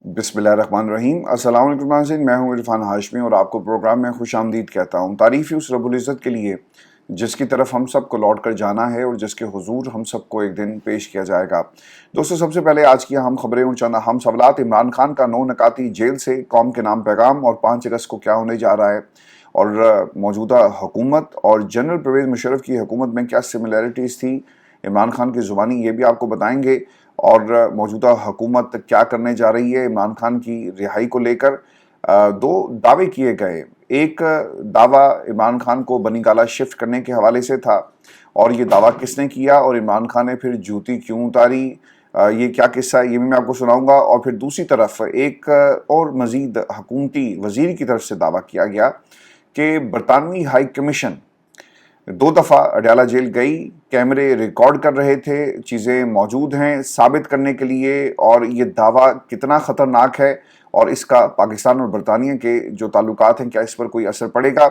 बिस्मिल्लाहिर्रहमानिर्रहीम। अस्सलाम वालेकुम नाज़रीन, मैं हूं इरफान हाशमी और आपको प्रोग्राम में खुश आमदीद कहता हूं। तारीफ़ ही उस रब्बुल इज़्ज़त के लिए जिसकी तरफ हम सबको लौट कर जाना है और जिसके हुजूर हम सबको एक दिन पेश किया जाएगा। दोस्तों, सबसे पहले आज की हम खबरें और चंद अहम सवालात। इमरान खान का 9 नकाती जेल से कौम के नाम पैगाम और 5 अगस्त को क्या होने जा रहा है, और मौजूदा हुकूमत और जनरल परवेज़ मुशर्रफ की हुकूमत में क्या सिमिलैरिटीज़ थी इमरान खान की ज़ुबानी, ये भी आपको बताएंगे। और मौजूदा हुकूमत क्या करने जा रही है इमरान खान की रिहाई को लेकर। दो दावे किए गए। एक दावा इमरान खान को बनी गाला शिफ्ट करने के हवाले से था, और ये दावा किसने किया और इमरान खान ने फिर जूती क्यों उतारी, ये क्या किस्सा है, ये भी मैं आपको सुनाऊंगा। और फिर दूसरी तरफ एक और मजीद हुकूमती वजीर की तरफ से दावा किया गया कि बरतानवी हाई कमीशन 2 दफ़ा अडयाला जेल गई, कैमरे रिकॉर्ड कर रहे थे, चीज़ें मौजूद हैं साबित करने के लिए। और ये दावा कितना ख़तरनाक है और इसका पाकिस्तान और बरतानिया के जो ताल्लुकात हैं, क्या इस पर कोई असर पड़ेगा,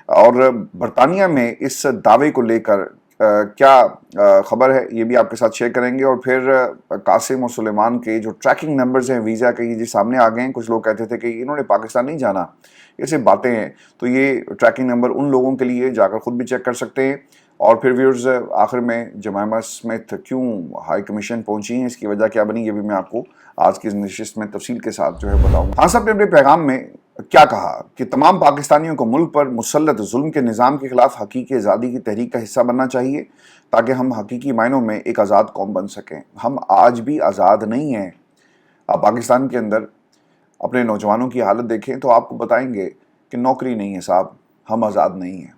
और बरतानिया में इस दावे को लेकर क्या खबर है, ये भी आपके साथ शेयर करेंगे। और फिर कासिम और सुलेमान के जो ट्रैकिंग नंबर्स हैं वीज़ा के, ये जी सामने आ गए हैं। कुछ लोग कहते थे कि इन्होंने पाकिस्तान नहीं जाना, ये सिर्फ बातें हैं। तो ये ट्रैकिंग नंबर उन लोगों के लिए जाकर खुद भी चेक कर सकते हैं। और फिर व्यूअर्स, आखिर में जमाइमा स्मिथ क्यों हाई कमीशन पहुंची हैं, इसकी वजह क्या बनी, ये भी मैं आपको आज की इस नशिस्त में तफसील के साथ जो है बताऊंगा। खान साहब ने अपने पैगाम में क्या कहा कि तमाम पाकिस्तानियों को मुल्क पर मुसल्लत जुल्म के निज़ाम के खिलाफ हकीकी आज़ादी की तहरीक का हिस्सा बनना चाहिए, ताकि हम हकीकी मायनों में एक आज़ाद कौम बन सकें। हम आज भी आज़ाद नहीं हैं। आप पाकिस्तान के अंदर अपने नौजवानों की हालत देखें तो आपको बताएंगे कि नौकरी नहीं है साहब, हम आज़ाद नहीं हैं।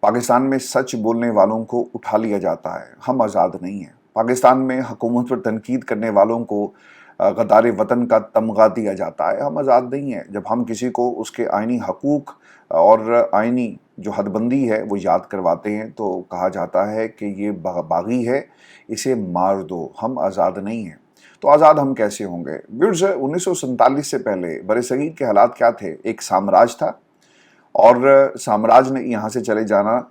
पाकिस्तान में सच बोलने वालों को उठा लिया जाता है, हम आज़ाद नहीं हैं। पाकिस्तान में हुकूमत पर तनकीद करने वालों को गद्दार वतन का तमगा दिया जाता है, हम आज़ाद नहीं हैं। जब हम किसी को उसके आइनी हकूक़ और आइनी जो हदबंदी है वो याद करवाते हैं तो कहा जाता है कि ये बागी है, इसे मार दो, हम आज़ाद नहीं हैं। तो आज़ाद हम कैसे होंगे? व्यूअर्स, 1947 से पहले बरसगीर के हालात क्या थे? एक साम्राज्य था, और साम्राज्य ने यहाँ से चले जाना,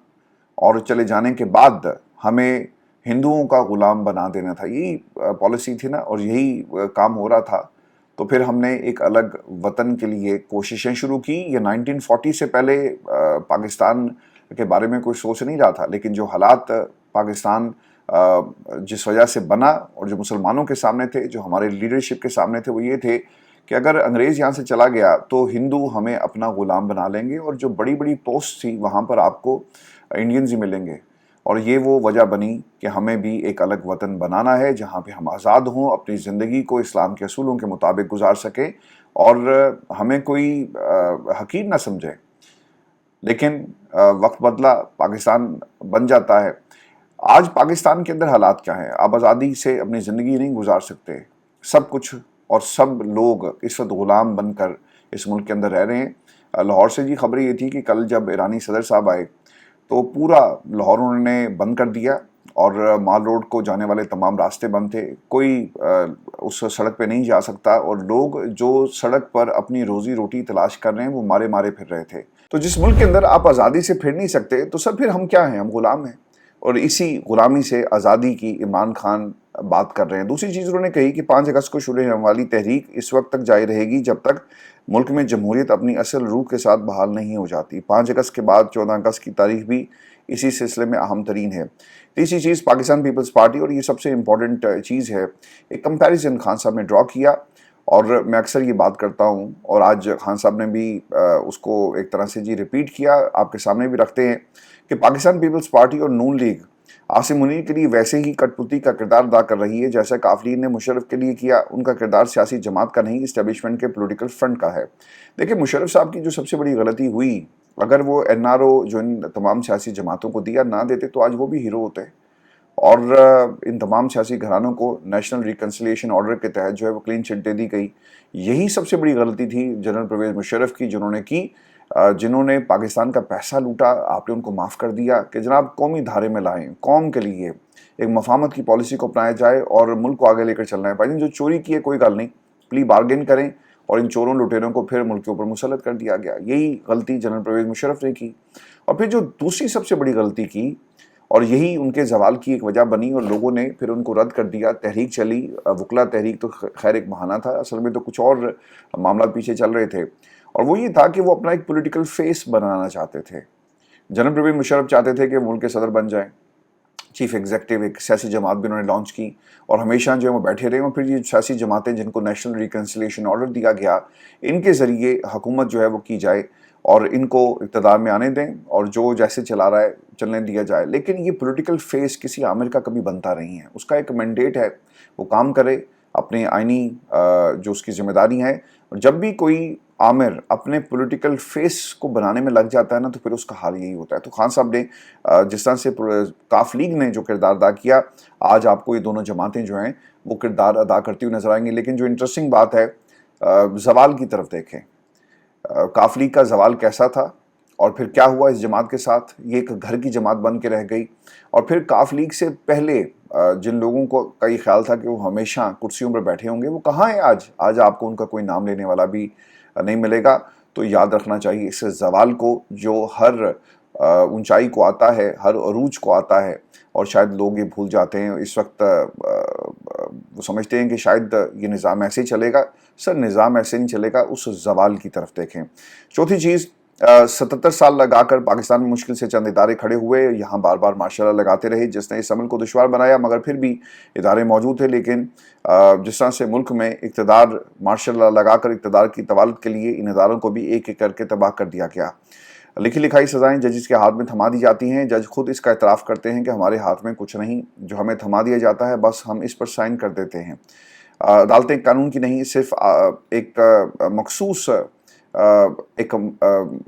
और चले जाने के बाद हमें हिंदुओं का गुलाम बना देना था। यही पॉलिसी थी ना, और यही काम हो रहा था। तो फिर हमने एक अलग वतन के लिए कोशिशें शुरू की। ये 1940 से पहले पाकिस्तान के बारे में कोई सोच नहीं रहा था, लेकिन जो हालात पाकिस्तान जिस वजह से बना और जो मुसलमानों के सामने थे, जो हमारे लीडरशिप के सामने थे, वो ये थे कि अगर अंग्रेज़ यहाँ से चला गया तो हिंदू हमें अपना ग़ुलाम बना लेंगे, और जो बड़ी बड़ी पोस्ट थी वहाँ पर आपको इंडियंस ही मिलेंगे। और ये वो वजह बनी कि हमें भी एक अलग वतन बनाना है जहाँ पे हम आज़ाद हों, अपनी ज़िंदगी को इस्लाम के असूलों के मुताबिक गुजार सकें, और हमें कोई हकीर ना समझे। लेकिन वक्त बदला, पाकिस्तान बन जाता है। आज पाकिस्तान के अंदर हालात क्या हैं? आप आज़ादी से अपनी ज़िंदगी नहीं गुजार सकते। सब कुछ और सब लोग इस वक्त ग़ुलाम बनकर इस मुल्क के अंदर रह रहे हैं। लाहौर से जी खबर ये थी कि कल जब ईरानी सदर साहब आए तो पूरा लाहौर उन्होंने बंद कर दिया, और माल रोड को जाने वाले तमाम रास्ते बंद थे। कोई उस सड़क पे नहीं जा सकता, और लोग जो सड़क पर अपनी रोज़ी रोटी तलाश कर रहे हैं वो मारे मारे फिर रहे थे। तो जिस मुल्क के अंदर आप आज़ादी से फिर नहीं सकते, तो सर फिर हम क्या हैं? हम ग़ुलाम हैं। और इसी ग़ुलामी से आज़ादी की इमरान खान बात कर रहे हैं। दूसरी चीज़ उन्होंने कही कि 5 अगस्त को शुरू होने वाली तहरीक इस वक्त तक जारी रहेगी जब तक मुल्क में जमहूरियत अपनी असल रूह के साथ बहाल नहीं हो जाती। 5 अगस्त के बाद 14 अगस्त की तारीख भी इसी सिलसिले में अहम तरीन है। तीसरी चीज़, पाकिस्तान पीपल्स पार्टी, और ये सबसे इम्पॉर्टेंट चीज़ है, एक कंपैरिजन खान साहब ने ड्रॉ किया। और मैं अक्सर ये बात करता हूँ, और आज खान साहब ने भी उसको एक तरह से जी रिपीट किया, आपके सामने भी रखते हैं कि पाकिस्तान पीपल्स पार्टी और नून लीग आसिम मुनीर के लिए वैसे ही कठपुतली का किरदार अदा कर रही है जैसा काफरीन ने मुशर्रफ के लिए किया। उनका किरदार सियासी जमात का नहीं, इस्टेब्लिशमेंट के पॉलिटिकल फ्रंट का है। देखिए, मुशर्रफ साहब की जो सबसे बड़ी गलती हुई, अगर वो एनआरओ जो इन तमाम सियासी जमातों को दिया ना देते तो आज वो भी हीरो होते। और इन तमाम सियासी घरानों को नेशनल रिकन्सिलिएशन ऑर्डर के तहत जो है वो क्लीन चिट दे दी गई। यही सबसे बड़ी गलती थी जनरल परवेज़ मुशर्रफ की, जिन्होंने की, जिन्होंने पाकिस्तान का पैसा लूटा, आपने उनको माफ़ कर दिया कि जनाब कौमी धारे में लाएं, कौम के लिए एक मफाहमत की पॉलिसी को अपनाया जाए और मुल्क को आगे लेकर चलना है। भाई, जो चोरी की है कोई गल नहीं, प्ली बार्गेन करें, और इन चोरों लुटेरों को फिर मुल्क के ऊपर मुसल्लत कर दिया गया। यही गलती जनरल परवेज़ मुशर्रफ ने की। और फिर जो दूसरी सबसे बड़ी गलती की, اور یہی ان کے زوال کی ایک وجہ بنی اور لوگوں نے پھر ان کو رد کر دیا. تحریک چلی, وکلا تحریک تو خیر ایک بہانہ تھا, اصل میں تو کچھ اور معاملات پیچھے چل رہے تھے, اور وہ یہ تھا کہ وہ اپنا ایک پولیٹیکل فیس بنانا چاہتے تھے. جنرل پرویز مشرف چاہتے تھے کہ ملک کے صدر بن جائیں, چیف ایگزیکٹو ایک سیاسی جماعت بھی انہوں نے لانچ کی, اور ہمیشہ جو ہے وہ بیٹھے رہے. اور پھر یہ سیاسی جماعتیں جن کو نیشنل ریکنسیلیشن آرڈر دیا گیا, ان کے ذریعے حکومت جو ہے وہ کی جائے اور ان کو اقتدار میں آنے دیں, اور جو جیسے چلا رہا ہے چلنے دیا جائے. لیکن یہ پولیٹیکل فیس کسی عامر کا کبھی بنتا نہیں ہے. اس کا ایک مینڈیٹ ہے, وہ کام کرے اپنے آئینی جو اس کی ذمہ داری ہیں. اور جب بھی کوئی عامر اپنے پولیٹیکل فیس کو بنانے میں لگ جاتا ہے نا, تو پھر اس کا حال یہی ہوتا ہے. تو خان صاحب نے جس طرح سے کاف لیگ نے جو کردار ادا کیا, آج آپ کو یہ دونوں جماعتیں جو ہیں وہ کردار ادا کرتی ہوئی نظر آئیں گی. لیکن جو انٹرسٹنگ بات ہے, زوال کی طرف دیکھیں. کاف لیگ کا زوال کیسا تھا اور پھر کیا ہوا اس جماعت کے ساتھ. یہ ایک گھر کی جماعت بن کے رہ گئی. اور پھر کاف لیگ سے پہلے جن لوگوں کو کا یہ خیال تھا کہ وہ ہمیشہ کرسیوں پر بیٹھے ہوں گے, وہ کہاں ہیں آج. آج آپ کو ان کا کوئی نام لینے والا بھی نہیں ملے گا. تو یاد رکھنا چاہیے اس زوال کو, جو ہر اونچائی کو آتا ہے, ہر عروج کو آتا ہے, اور شاید لوگ یہ بھول جاتے ہیں اس وقت. وہ سمجھتے ہیں کہ شاید یہ نظام ایسے ہی چلے گا. سر نظام ایسے نہیں چلے گا, اس زوال کی طرف دیکھیں. چوتھی چیز, 77 سال لگا کر پاکستان میں مشکل سے چند ادارے کھڑے ہوئے, یہاں بار بار ماشاء اللہ لگاتے رہے, جس نے اس عمل کو دشوار بنایا, مگر پھر بھی ادارے موجود تھے. لیکن جس طرح سے ملک میں اقتدار ماشاء اللہ لگا کر اقتدار کی طوالت کے لیے ان اداروں کو بھی ایک ایک کر کے تباہ کر دیا گیا. لکھی لکھائی سزائیں ججز کے ہاتھ میں تھما دی جاتی ہیں. جج خود اس کا اعتراف کرتے ہیں کہ ہمارے ہاتھ میں کچھ نہیں, جو ہمیں تھما دیا جاتا ہے بس ہم اس پر سائن کر دیتے ہیں. عدالتیں قانون کی نہیں, صرف ایک مخصوص ایک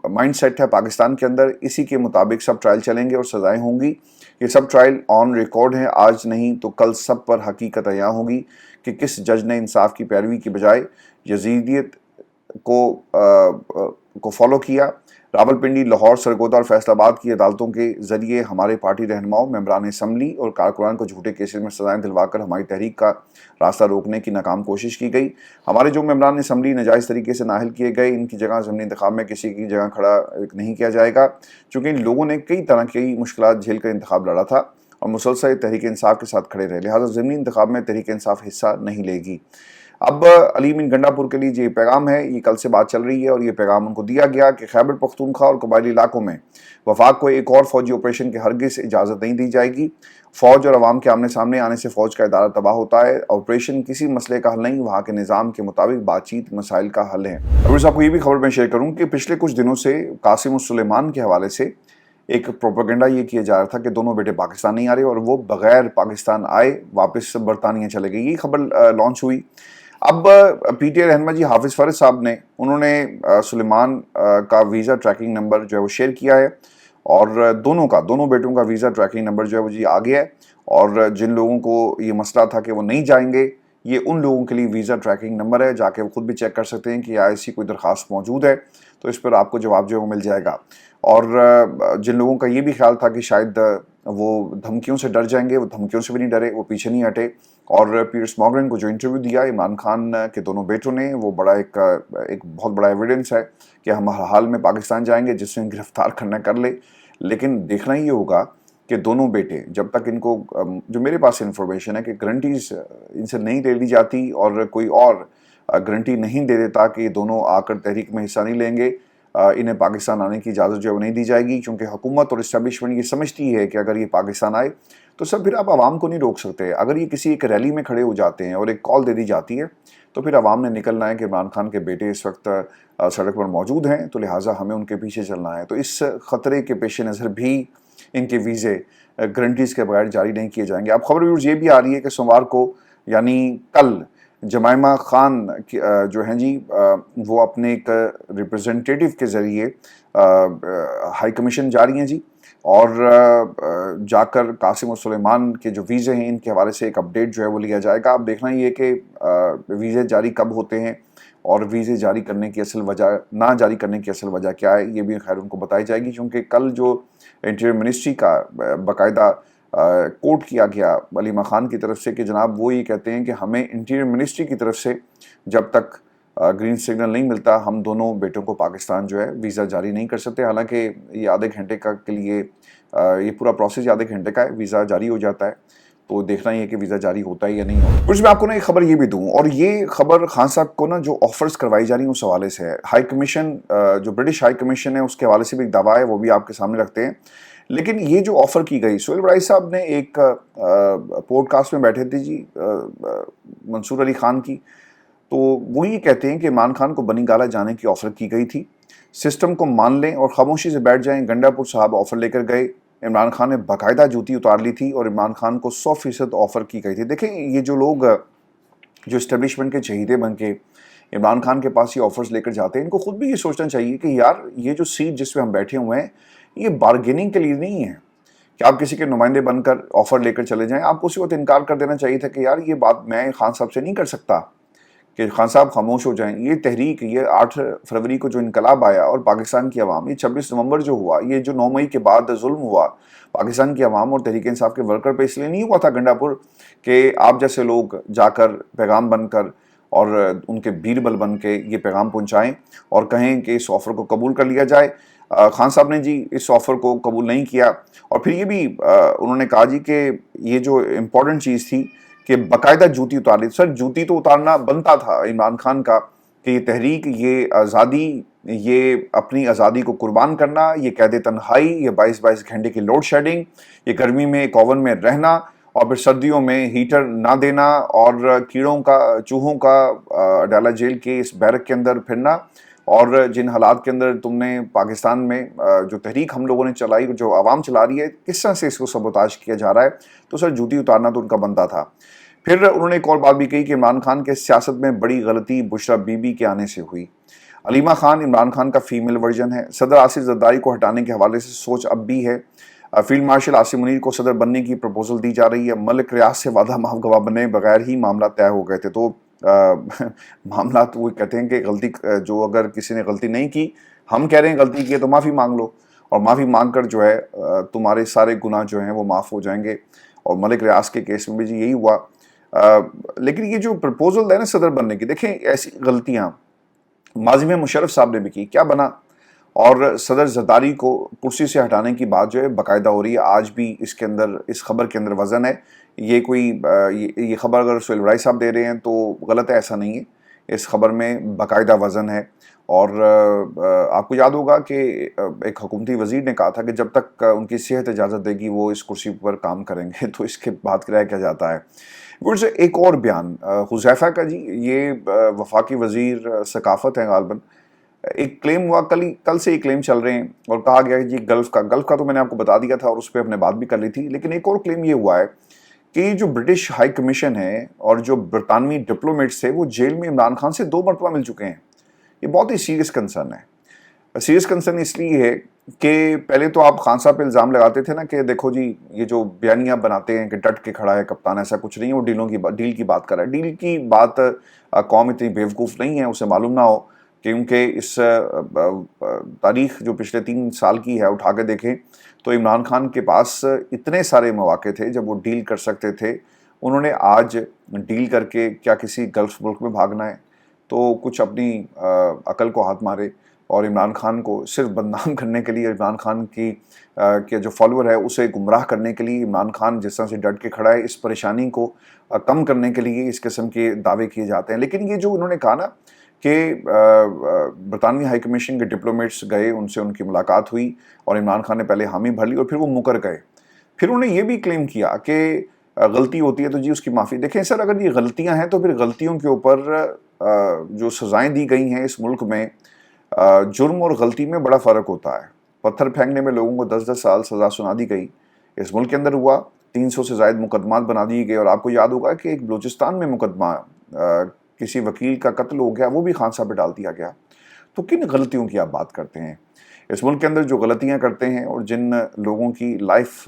مائنڈ سیٹ ہے پاکستان کے اندر. اسی کے مطابق سب ٹرائل چلیں گے اور سزائیں ہوں گی. یہ سب ٹرائل آن ریکارڈ ہیں, آج نہیں تو کل سب پر حقیقت عیاں ہوگی کہ کس جج نے انصاف کی پیروی کی بجائے یزیدیت کو فالو کیا. راولپنڈی, لاہور, سرگودا اور فیصل آباد کی عدالتوں کے ذریعے ہمارے پارٹی رہنماؤں, ممبران اسمبلی اور کارکنان کو جھوٹے کیسز میں سزائیں دلوا کر ہماری تحریک کا راستہ روکنے کی ناکام کوشش کی گئی. ہمارے جو ممبران اسمبلی ناجائز طریقے سے نااہل کیے گئے, ان کی جگہ ضمنی انتخاب میں کسی کی جگہ کھڑا نہیں کیا جائے گا, چونکہ ان لوگوں نے کئی طرح کی مشکلات جھیل کر انتخاب لڑا تھا اور مسلسل تحریک انصاف کے ساتھ کھڑے رہے. لہٰذا ضمنی انتخاب میں تحریک انصاف حصہ نہیں لے گی. اب علی امین گنڈا پور کے لیے یہ پیغام ہے, یہ کل سے بات چل رہی ہے اور یہ پیغام ان کو دیا گیا کہ خیبر پختونخوا اور قبائلی علاقوں میں وفاق کو ایک اور فوجی آپریشن کی ہرگز اجازت نہیں دی جائے گی. فوج اور عوام کے آمنے سامنے آنے سے فوج کا ادارہ تباہ ہوتا ہے. آپریشن کسی مسئلے کا حل نہیں, وہاں کے نظام کے مطابق بات چیت مسائل کا حل ہے. ابھی صاحب کو یہ بھی خبر میں شیئر کروں کہ پچھلے کچھ دنوں سے قاسم السلیمان کے حوالے سے ایک پروپیگنڈا یہ کیا جا رہا تھا کہ دونوں بیٹے پاکستان نہیں آ رہے اور وہ بغیر پاکستان آئے واپس برطانیہ چلے گئے. یہ خبر لانچ ہوئی. اب پی ٹی آئی رہنما جی حافظ فرد صاحب نے انہوں نے سلیمان کا ویزا ٹریکنگ نمبر جو ہے وہ شیئر کیا ہے, اور دونوں بیٹوں کا ویزا ٹریکنگ نمبر جو ہے وہ جی آ گیا ہے. اور جن لوگوں کو یہ مسئلہ تھا کہ وہ نہیں جائیں گے, یہ ان لوگوں کے لیے ویزا ٹریکنگ نمبر ہے, جا کے وہ خود بھی چیک کر سکتے ہیں کہ ایسی کوئی درخواست موجود ہے, تو اس پر آپ کو جواب جو ہے وہ مل جائے گا. اور جن لوگوں کا یہ بھی خیال تھا کہ شاید وہ دھمکیوں سے ڈر جائیں گے, وہ دھمکیوں سے بھی نہیں ڈرے, وہ پیچھے نہیں ہٹے. اور پیئرس مارگن کو جو انٹرویو دیا عمران خان کے دونوں بیٹوں نے, وہ بڑا ایک بہت بڑا ایویڈنس ہے کہ ہم ہر حال میں پاکستان جائیں گے, جس سے گرفتار کرنا کر لے. لیکن دیکھنا یہ ہوگا کہ دونوں بیٹے جب تک ان کو, جو میرے پاس انفارمیشن ہے کہ گارنٹیز ان سے نہیں لے لی جاتی اور کوئی اور گارنٹی نہیں دے دیتا کہ یہ دونوں آ کر تحریک میں حصہ نہیں لیں گے, انہیں پاکستان آنے کی اجازت جو ہے وہ نہیں دی جائے گی. کیونکہ حکومت اور اسٹیبلشمنٹ یہ سمجھتی ہے کہ اگر یہ پاکستان آئے تو سب پھر آپ عوام کو نہیں روک سکتے. اگر یہ کسی ایک ریلی میں کھڑے ہو جاتے ہیں اور ایک کال دے دی جاتی ہے تو پھر عوام نے نکلنا ہے کہ عمران خان کے بیٹے اس وقت سڑک پر موجود ہیں, تو لہٰذا ہمیں ان کے پیچھے چلنا ہے. تو اس خطرے کے پیش نظر بھی ان کے ویزے گارنٹیز کے بغیر جاری نہیں کیے جائیں گے. اب خبر یہ بھی آ رہی ہے کہ سوموار کو یعنی کل جمائمہ خان جو ہیں جی وہ اپنے ایک ریپرزنٹیٹیو کے ذریعے ہائی کمیشن جا رہی ہیں جی, اور جا کر قاسم السلیمان کے جو ویزے ہیں ان کے حوالے سے ایک اپڈیٹ جو ہے وہ لیا جائے گا. اب دیکھنا یہ کہ ویزے جاری کب ہوتے ہیں اور ویزے جاری کرنے کی اصل وجہ, نہ جاری کرنے کی اصل وجہ کیا ہے, یہ بھی خیر ان کو بتائی جائے گی. کیونکہ کل جو انٹیریئر منسٹری کا باقاعدہ کوٹ کیا گیا علی خان کی طرف سے کہ جناب وہ یہ کہتے ہیں کہ ہمیں انٹیریئر منسٹری کی طرف سے جب تک ग्रीन सिग्नल नहीं मिलता, हम दोनों बेटों को पाकिस्तान जो है वीज़ा जारी नहीं कर सकते। हालांकि ये आधे घंटे का के लिए ये पूरा प्रोसेस आधे घंटे का है, वीज़ा जारी हो जाता है, तो देखना ही है कि वीज़ा जारी होता है या नहीं होता। कुछ मैं आपको ना एक खबर ये भी दूं, और ये खबर खान साहब को ना जो ऑफर्स करवाई जा रही हैं उस हवाले से है। हाई कमीशन, जो ब्रिटिश हाई कमीशन है, उसके हवाले से भी एक दावा है, वो भी आपके सामने रखते हैं। लेकिन ये जो ऑफर की गई, सोहेल बड़ाई साहब ने एक पॉडकास्ट में बैठे थे जी, मंसूर अली खान की, तो वो ये कहते हैं कि इमरान खान को बनी गाला जाने की ऑफर की गई थी, सिस्टम को मान लें और खामोशी से बैठ जाएं। गंडापुर साहब ऑफर लेकर गए, इमरान खान ने बाकायदा जूती उतार ली थी और इमरान खान को 100% ऑफर की गई थी। देखें, ये जो लोग जो इस्टेब्लिशमेंट के चहीते बन के इमरान खान के पास ये ऑफर्स लेकर जाते हैं, इनको खुद भी ये सोचना चाहिए कि यार ये जो सीट जिस पे हम बैठे हुए हैं, ये बार्गेनिंग के लिए नहीं है कि आप किसी के नुमाइंदे बनकर ऑफर लेकर चले जाएं। आपको उसी वक्त इनकार कर देना चाहिए था कि यार ये बात मैं खान साहब से नहीं कर सकता, कि खान साहब खामोश हो जाएं। ये तहरीक, ये 8 फरवरी को जो इनकलाब आया और पाकिस्तान की आवाम, ये 26 नवंबर जो हुआ, ये जो 9 मई के बाद जुल्म हुआ पाकिस्तान की आवाम और तहरीक इंसाफ के वर्कर पे, इसलिए नहीं हुआ था गंडापुर कि आप जैसे लोग जाकर पैगाम बनकर और उनके बीरबल बन के ये पैगाम पहुंचाएं और कहें कि इस ऑफर को कबूल कर लिया जाए। खान साहब ने जी इस ऑफर को कबूल नहीं किया, और फिर ये भी उन्होंने कहा जी कि ये जो इम्पोर्टेंट चीज़ थी कि बाकायदा जूती उतार ली। सर, जूती तो उतारना बनता था इमरान खान का, कि ये तहरीक, ये आज़ादी, ये अपनी आज़ादी को कुर्बान करना, ये कैद तन्हाई, ये 22-22 घंटे की लोड शेडिंग, ये गर्मी में एक ओवन में रहना और फिर सर्दियों में हीटर ना देना और कीड़ों का, चूहों का डाला जेल के इस बैरक के अंदर फिरना, और जिन हालात के अंदर तुमने पाकिस्तान में जो तहरीक हम लोगों ने चलाई, जो आवाम चला रही है, किस तरह से इसको सबोताज किया जा रहा है, तो सर जूती उतारना तो उनका बनता था। फिर उन्होंने एक और बात भी कही कि इमरान खान के सियासत में बड़ी गलती बुशरा बीबी के आने से हुई। अलीमा खान इमरान खान का फीमेल वर्जन है। सदर आसिफ जरदारी को हटाने के हवाले से सोच अब भी है। फील्ड मार्शल आसिम मुनीर को सदर बनने की प्रपोजल दी जा रही है। मलिक रियाज से वादा माफ गवाह बने बगैर ही मामला तय हो गए थे। तो मामला तो वो कहते हैं कि गलती, जो अगर किसी ने गलती नहीं की, हम कह रहे हैं गलती की है तो माफ़ी मांग लो, और माफ़ी मांग कर जो है तुम्हारे सारे गुनाह जो हैं वो माफ़ हो जाएंगे। और मलिक रियाज के केस में भी जी यही हुआ। लेकिन ये जो प्रपोजल है ना सदर बनने की, देखें ऐसी गलतियाँ माजी में मुशर्रफ साहब ने भी की, क्या बना, और सदर जरदारी को कुर्सी से हटाने की बात जो है बाकायदा हो रही है। आज भी इसके अंदर, इस खबर के अंदर वज़न है। ये कोई ये खबर अगर सोहेल बड़ाई साहब दे रहे हैं तो गलत है, ऐसा नहीं है। इस खबर में बाकायदा वज़न है। और आपको याद होगा कि एक हुकूमती वज़ीर ने कहा था कि जब तक उनकी सेहत इजाज़त देगी वो इस कुर्सी पर काम करेंगे। तो इसके बाद किराया क्या जाता है। गुड, एक और बयान हुज़ैफ़ा का जी, ये वफाकी वज़ीर सकाफ़त हैं गालबन। एक क्लेम हुआ, कल से ये क्लेम चल रहे हैं, और कहा गया कि जी गल्फ़ का तो मैंने आपको बता दिया था और उस पर अपने बात भी कर ली थी। लेकिन एक और क्लेम ये हुआ है कि जो ब्रिटिश हाई कमीशन है और जो बरतानवी डिप्लोमेट्स थे, वो जेल में इमरान खान से 2 मरतबा मिल चुके हैं। ये बहुत ही सीरियस कंसर्न है। सीरियस कंसर्न इसलिए है कि पहले तो आप खान साहब पे इल्ज़ाम लगाते थे ना कि देखो जी ये जो बयानियाँ बनाते हैं कि डट के खड़ा है कप्तान, ऐसा कुछ नहीं है, वो डील की बात कर रहा है। डील की बात कौम इतनी बेवकूफ़ नहीं है, उसे मालूम ना हो, क्योंकि इस तारीख जो पिछले 3 साल की है उठा के देखें तो इमरान खान के पास इतने सारे मौके थे जब वो डील कर सकते थे। उन्होंने आज डील करके क्या किसी गल्फ़ मुल्क में भागना है? तो कुछ अपनी अकल को हाथ मारे और इमरान खान को सिर्फ बदनाम करने के लिए, इमरान खान की के जो फॉलोअर है उसे गुमराह करने के लिए, इमरान खान जिस तरह से डट के खड़ा है, इस परेशानी को कम करने के लिए इस किस्म के दावे किए जाते हैं। लेकिन ये जो उन्होंने कहा ना कि बरतानवी हाई कमीशन के डिप्लोमेट्स गए, उनसे उनकी मुलाकात हुई और इमरान खान ने पहले हामी भर ली और फिर वो मुकर गए। फिर उन्होंने ये भी क्लेम किया कि गलती होती है तो जी उसकी माफ़ी। देखें सर, अगर ये गलतियां हैं तो फिर गलतियों के ऊपर जो सज़ाएं दी गई हैं इस मुल्क में, जुर्म और गलती में बड़ा फ़र्क होता है। पत्थर फेंकने में लोगों को 10-10 साल सज़ा सुना दी गई, इस मुल्क के अंदर हुआ। 300 से ज़ायद मुकदमात बना दिए गए, और आपको याद होगा कि एक बलूचिस्तान में मुकदमा किसी वकील का कत्ल हो गया, वो भी खान साहब पे डाल दिया गया। तो किन गलतियों की आप बात करते हैं? इस मुल्क के अंदर जो गलतियां करते हैं और जिन लोगों की लाइफ,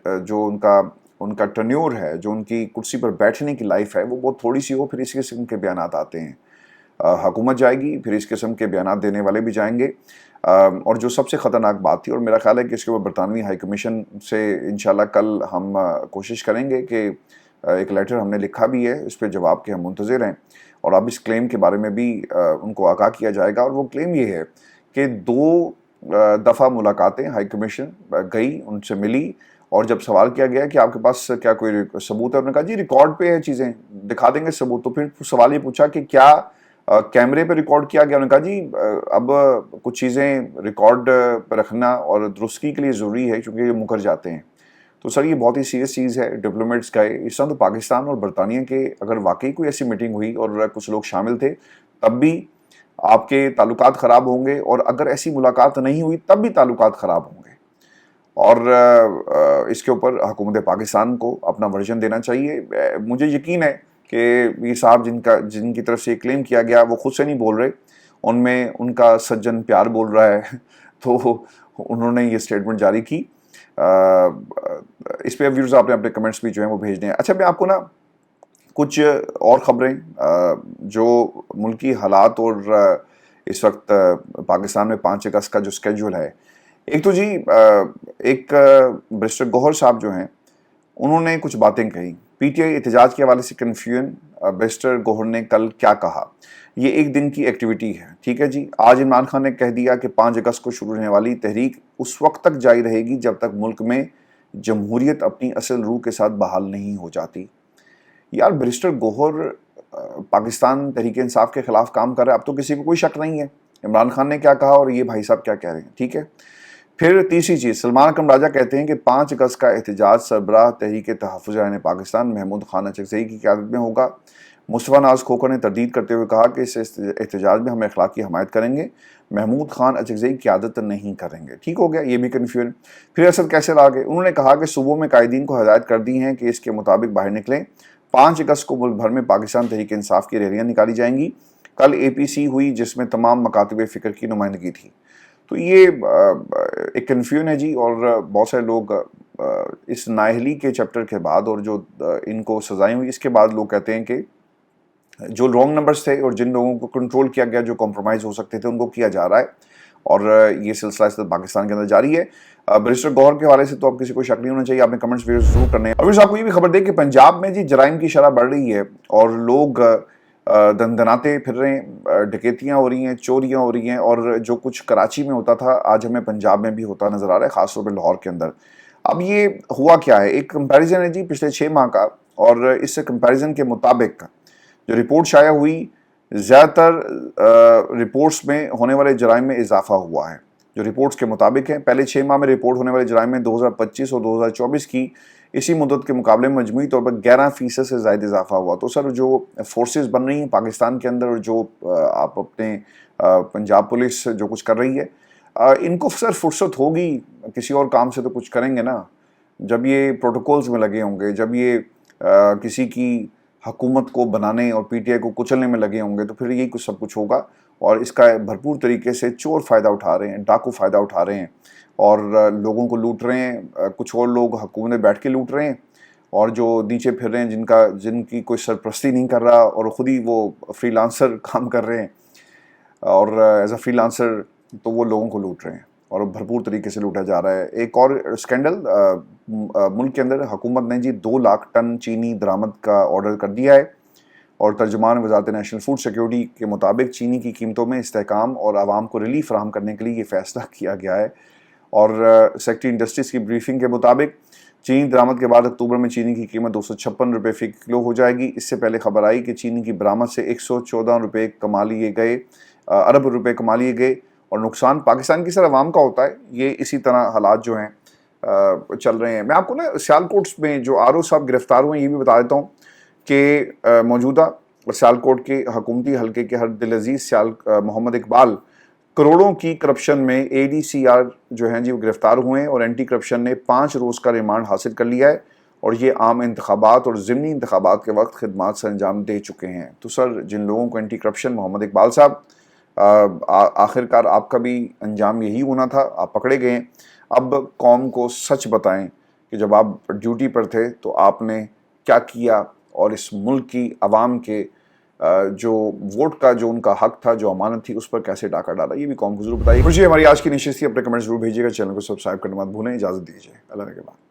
जो उनका टर्न्योर है, जो उनकी कुर्सी पर बैठने की लाइफ है, वो बहुत थोड़ी सी हो, फिर इस किस्म के बयानात आते हैं। हुकूमत जाएगी, फिर इस किस्म के बयानात देने वाले भी जाएंगे। और जो सबसे ख़तरनाक बात थी, और मेरा ख्याल है कि इसके ऊपर बरतानवी हाई कमीशन से इंशाल्लाह कल हम कोशिश करेंगे कि एक लेटर हमने लिखा भी है, इस पर जवाब के हम मुंतज़िर हैं। اور اب اس کلیم کے بارے میں بھی ان کو آگاہ کیا جائے گا. اور وہ کلیم یہ ہے کہ 2 دفعہ ملاقاتیں ہائی کمیشن گئی, ان سے ملی, اور جب سوال کیا گیا کہ آپ کے پاس کیا کوئی ثبوت ہے, انہوں نے کہا جی ریکارڈ پہ ہے چیزیں, دکھا دیں گے ثبوت. تو پھر سوال یہ پوچھا کہ کیا کیمرے پہ ریکارڈ کیا گیا؟ انہوں نے کہا جی اب کچھ چیزیں ریکارڈ پہ رکھنا اور درستگی کے لیے ضروری ہے کیونکہ یہ مکر جاتے ہیں. تو سر یہ بہت ہی سیریس چیز ہے. ڈپلومیٹس کا اس طرح تو پاکستان اور برطانیہ کے اگر واقعی کوئی ایسی میٹنگ ہوئی اور کچھ لوگ شامل تھے تب بھی آپ کے تعلقات خراب ہوں گے, اور اگر ایسی ملاقات نہیں ہوئی تب بھی تعلقات خراب ہوں گے. اور اس کے اوپر حکومت پاکستان کو اپنا ورژن دینا چاہیے. مجھے یقین ہے کہ یہ صاحب جن کی طرف سے کلیم کیا گیا وہ خود سے نہیں بول رہے, ان میں ان کا سجن پیار بول رہا ہے تو انہوں نے یہ سٹیٹمنٹ جاری کی. اس پہ ویورز آپ نے اپنے کمنٹس بھی جو ہیں وہ بھیج دیں. اچھا میں آپ کو نا کچھ اور خبریں جو ملکی حالات اور اس وقت پاکستان میں 5 اگست کا جو اسکیجول ہے, ایک تو جی ایک بیرسٹر گوہر صاحب جو ہیں انہوں نے کچھ باتیں کہیں. پی ٹی آئی احتجاج کے حوالے سے کنفیوژن, بیرسٹر گوہر نے کل کیا کہا. یہ ایک دن کی ایکٹیویٹی ہے, ٹھیک ہے جی. آج عمران خان نے کہہ دیا کہ 5 اگست کو شروع ہونے والی تحریک اس وقت تک جاری رہے گی جب تک ملک میں جمہوریت اپنی اصل روح کے ساتھ بحال نہیں ہو جاتی. یار بیرسٹر گوہر پاکستان تحریک انصاف کے خلاف کام کر رہا ہے, اب تو کسی کو کوئی شک نہیں ہے عمران خان نے کیا کہا اور یہ بھائی صاحب کیا کہہ رہے ہیں, ٹھیک ہے. پھر تیسری چیز, سلمان اکرم راجہ کہتے ہیں کہ 5 اگست کا احتجاج سربراہ تحریک تحفظ عین پاکستان محمود خان اچکزئی کی قیادت میں ہوگا. مصطفیٰ ناز کھوکھر نے تردید کرتے ہوئے کہا کہ اس احتجاج میں ہم اخلاقی حمایت کریں گے, محمود خان اچکزئی قیادت نہیں کریں گے. ٹھیک ہو گیا, یہ بھی کنفیوژن. پھر اسد کیسر آگے, انہوں نے کہا کہ صوبوں میں قائدین کو ہدایت کر دی ہیں کہ اس کے مطابق باہر نکلیں. 5 اگست کو ملک بھر میں پاکستان تحریک انصاف کی ریلیاں نکالی جائیں گی. کل اے پی سی ہوئی جس میں تمام مکاتب فکر کی نمائندگی تھی. تو یہ ایک کنفیوژن ہے جی, اور بہت سارے لوگ اس نااہلی کے چیپٹر کے بعد اور جو ان کو سزائیں ہوئی اس کے بعد لوگ کہتے ہیں کہ جو رانگ نمبرز تھے اور جن لوگوں کو کنٹرول کیا گیا, جو کمپرومائز ہو سکتے تھے, ان کو کیا جا رہا ہے. اور یہ سلسلہ اس وقت پاکستان کے اندر جاری ہے. بیرسٹر گوہر کے حوالے سے تو اب کسی کو شک نہیں ہونا چاہیے. آپ نے کمنٹس ضرور کرنے ہیں. اور پھر آپ کو یہ بھی خبر دیں کہ پنجاب میں جی جرائم کی شرح بڑھ رہی ہے اور لوگ دندناتے پھر رہے ہیں, ڈکیتیاں ہو رہی ہیں, چوریاں ہو رہی ہیں, اور جو کچھ کراچی میں ہوتا تھا آج ہمیں پنجاب میں بھی ہوتا نظر آ رہا ہے, خاص طور پہ لاہور کے اندر. اب یہ ہوا کیا ہے, ایک کمپیریزن ہے جی پچھلے 6 ماہ کا, اور اس سے کمپیریزن کے مطابق جو رپورٹ شائع ہوئی زیادہ تر رپورٹس میں ہونے والے جرائم میں اضافہ ہوا ہے. جو رپورٹس کے مطابق ہیں, پہلے 6 ماہ میں رپورٹ ہونے والے جرائم میں 2025 اور 2024 کی اسی مدت کے مقابلے میں مجموعی طور پر 11% سے زائد اضافہ ہوا. تو سر جو فورسز بن رہی ہیں پاکستان کے اندر اور جو آپ اپنے پنجاب پولیس جو کچھ کر رہی ہے, ان کو سر فرصت ہوگی کسی اور کام سے تو کچھ کریں گے نا. جب یہ پروٹوکولز میں لگے ہوں گے, جب یہ کسی کی حکومت کو بنانے اور پی ٹی آئی کو کچلنے میں لگے ہوں گے, تو پھر یہی سب کچھ ہوگا. اور اس کا بھرپور طریقے سے چور فائدہ اٹھا رہے ہیں, ڈاکو فائدہ اٹھا رہے ہیں اور لوگوں کو لوٹ رہے ہیں. کچھ اور لوگ حکومت میں بیٹھ کے لوٹ رہے ہیں, اور جو نیچے پھر رہے ہیں جن کی کوئی سرپرستی نہیں کر رہا اور خود ہی وہ فری لانسر کام کر رہے ہیں, اور ایز اے فری لانسر تو وہ لوگوں کو لوٹ رہے ہیں اور بھرپور طریقے سے لوٹا جا رہا ہے. ایک اور اسکینڈل ملک کے اندر, حکومت نے جی 2 لاکھ ٹن چینی درآمد کا آرڈر کر دیا ہے, اور ترجمان وزارت نیشنل فوڈ سیکیورٹی کے مطابق چینی کی قیمتوں میں استحکام اور عوام کو ریلیف فراہم کرنے کے لیے یہ فیصلہ کیا گیا ہے. اور سیکٹری انڈسٹریز کی بریفنگ کے مطابق چینی درآمد کے بعد اکتوبر میں چینی کی قیمت 256 روپے فی کلو ہو جائے گی. اس سے پہلے خبر آئی کہ چینی کی برآمد سے 114 روپے کما لیے گئے, ارب روپے کما لیے گئے, اور نقصان پاکستان کی سر عوام کا ہوتا ہے. یہ اسی طرح حالات جو ہیں چل رہے ہیں. میں آپ کو نا سیالکوٹ میں جو آر او صاحب گرفتار ہوئے ہیں یہ بھی بتا دیتا ہوں کہ موجودہ سیالکوٹ کے حکومتی حلقے کے ہر دلعزیز محمد اقبال کروڑوں کی کرپشن میں اے ڈی سی آر جو ہیں جی وہ گرفتار ہوئے ہیں, اور اینٹی کرپشن نے 5 روز کا ریمانڈ حاصل کر لیا ہے, اور یہ عام انتخابات اور ضمنی انتخابات کے وقت خدمات سے انجام دے چکے ہیں. تو سر جن لوگوں کو اینٹی کرپشن, محمد اقبال صاحب آخرکار آپ کا بھی انجام یہی ہونا تھا, آپ پکڑے گئے. اب قوم کو سچ بتائیں کہ جب آپ ڈیوٹی پر تھے تو آپ نے کیا کیا, اور اس ملک کی عوام کے جو ووٹ کا جو ان کا حق تھا, جو امانت تھی, اس پر کیسے ڈاکہ ڈالا, یہ بھی قوم کو ضرور بتائیے. خوشی ہماری آج کی نشست تھی, اپنے کمنٹ ضرور بھیجیے گا, چینل کو سبسکرائب کرنا مت بھولیں. اجازت دیجیے, اللہ کے بعد.